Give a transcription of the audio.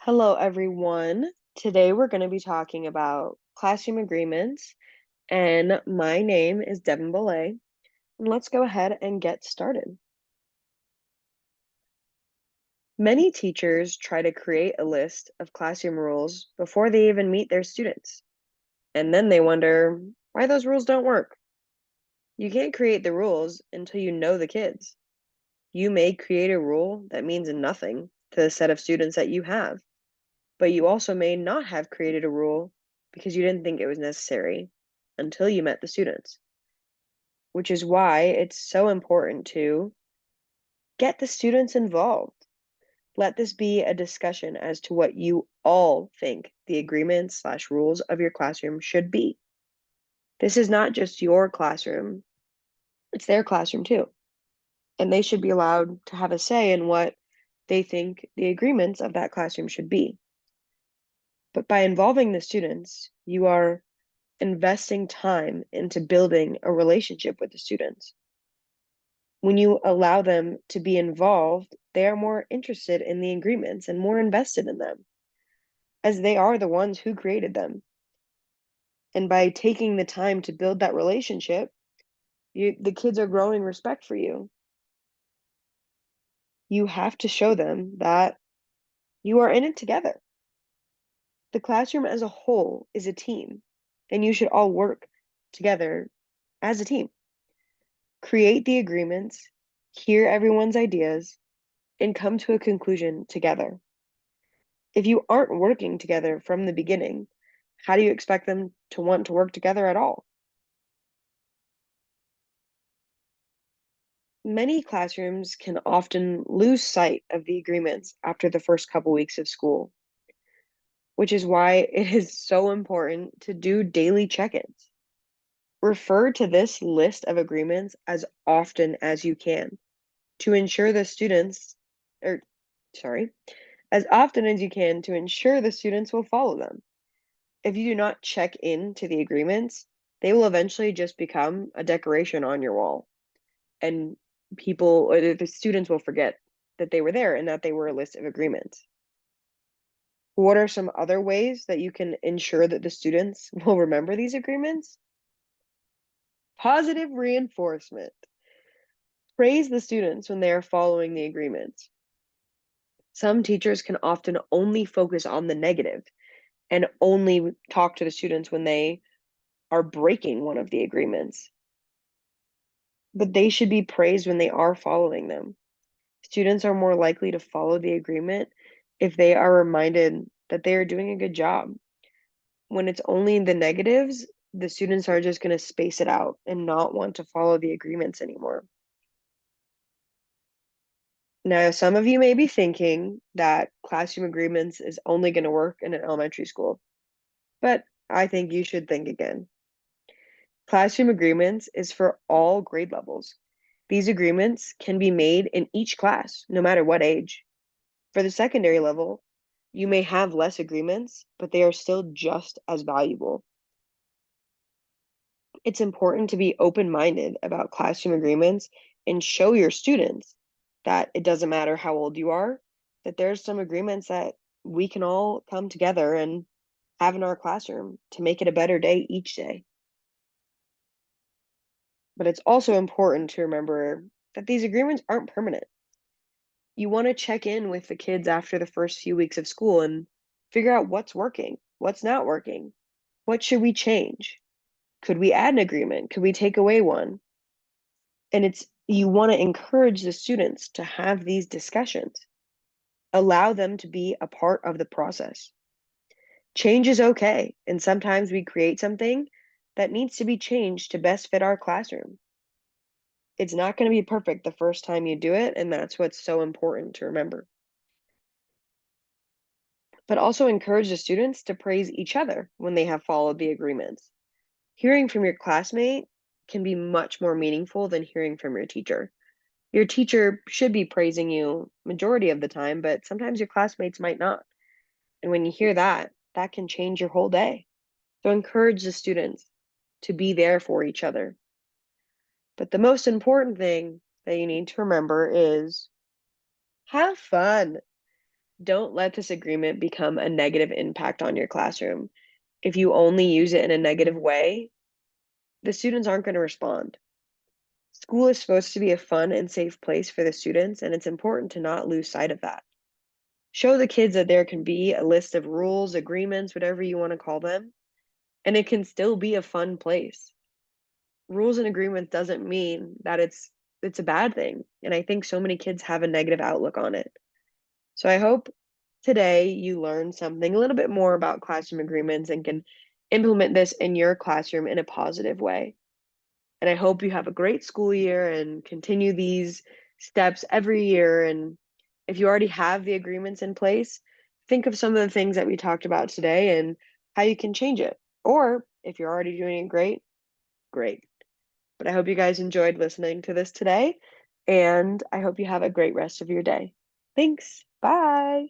Hello, everyone. Today we're going to be talking about classroom agreements, and my name is Devin Belay. And let's go ahead and get started. Many teachers try to create a list of classroom rules before they even meet their students, and then they wonder why those rules don't work. You can't create the rules until you know the kids. You may create a rule that means nothing to the set of students that you have, but you also may not have created a rule because you didn't think it was necessary until you met the students, which is why it's so important to get the students involved. Let this be a discussion as to what you all think the agreements/rules of your classroom should be. This is not just your classroom, it's their classroom too. And they should be allowed to have a say in what they think the agreements of that classroom should be. But by involving the students, you are investing time into building a relationship with the students. When you allow them to be involved, they are more interested in the agreements and more invested in them, as they are the ones who created them. And by taking the time to build that relationship, the kids are growing respect for you. You have to show them that you are in it together. The classroom as a whole is a team, and you should all work together as a team. Create the agreements, hear everyone's ideas, and come to a conclusion together. If you aren't working together from the beginning, how do you expect them to want to work together at all? Many classrooms can often lose sight of the agreements after the first couple weeks of school, which is why it is so important to do daily check ins. Refer to this list of agreements as often as you can to ensure the students, or sorry, as often as you can to ensure the students will follow them. If you do not check in to the agreements, they will eventually just become a decoration on your wall. And people or the students will forget that they were there and that they were a list of agreements. What are some other ways that you can ensure that the students will remember these agreements? Positive reinforcement. Praise the students when they are following the agreements. Some teachers can often only focus on the negative and only talk to the students when they are breaking one of the agreements. But they should be praised when they are following them. Students are more likely to follow the agreement if they are reminded that they are doing a good job. When it's only the negatives, the students are just going to space it out and not want to follow the agreements anymore. Now, some of you may be thinking that classroom agreements is only going to work in an elementary school, but I think you should think again. Classroom agreements is for all grade levels. These agreements can be made in each class, no matter what age. For the secondary level, you may have less agreements, but they are still just as valuable. It's important to be open-minded about classroom agreements and show your students that it doesn't matter how old you are, that there's some agreements that we can all come together and have in our classroom to make it a better day each day. But it's also important to remember that these agreements aren't permanent. You want to check in with the kids after the first few weeks of school and figure out what's working, what's not working, what should we change? Could we add an agreement? Could we take away one? And it's you want to encourage the students to have these discussions. Allow them to be a part of the process. Change is okay, and sometimes we create something that needs to be changed to best fit our classroom. It's not going to be perfect the first time you do it, and that's what's so important to remember. But also encourage the students to praise each other when they have followed the agreements. Hearing from your classmate can be much more meaningful than hearing from your teacher. Your teacher should be praising you majority of the time, but sometimes your classmates might not. And when you hear that, that can change your whole day. So encourage the students to be there for each other. But the most important thing that you need to remember is have fun. Don't let this agreement become a negative impact on your classroom. If you only use it in a negative way, the students aren't going to respond. School is supposed to be a fun and safe place for the students, and it's important to not lose sight of that. Show the kids that there can be a list of rules, agreements, whatever you want to call them, and it can still be a fun place. Rules and agreements doesn't mean that it's a bad thing, and I think so many kids have a negative outlook on it. So I hope today you learned something a little bit more about classroom agreements and can implement this in your classroom in a positive way. And I hope you have a great school year and continue these steps every year. And if you already have the agreements in place, think of some of the things that we talked about today and how you can change it. Or if you're already doing it great, great. But I hope you guys enjoyed listening to this today, and I hope you have a great rest of your day. Thanks. Bye.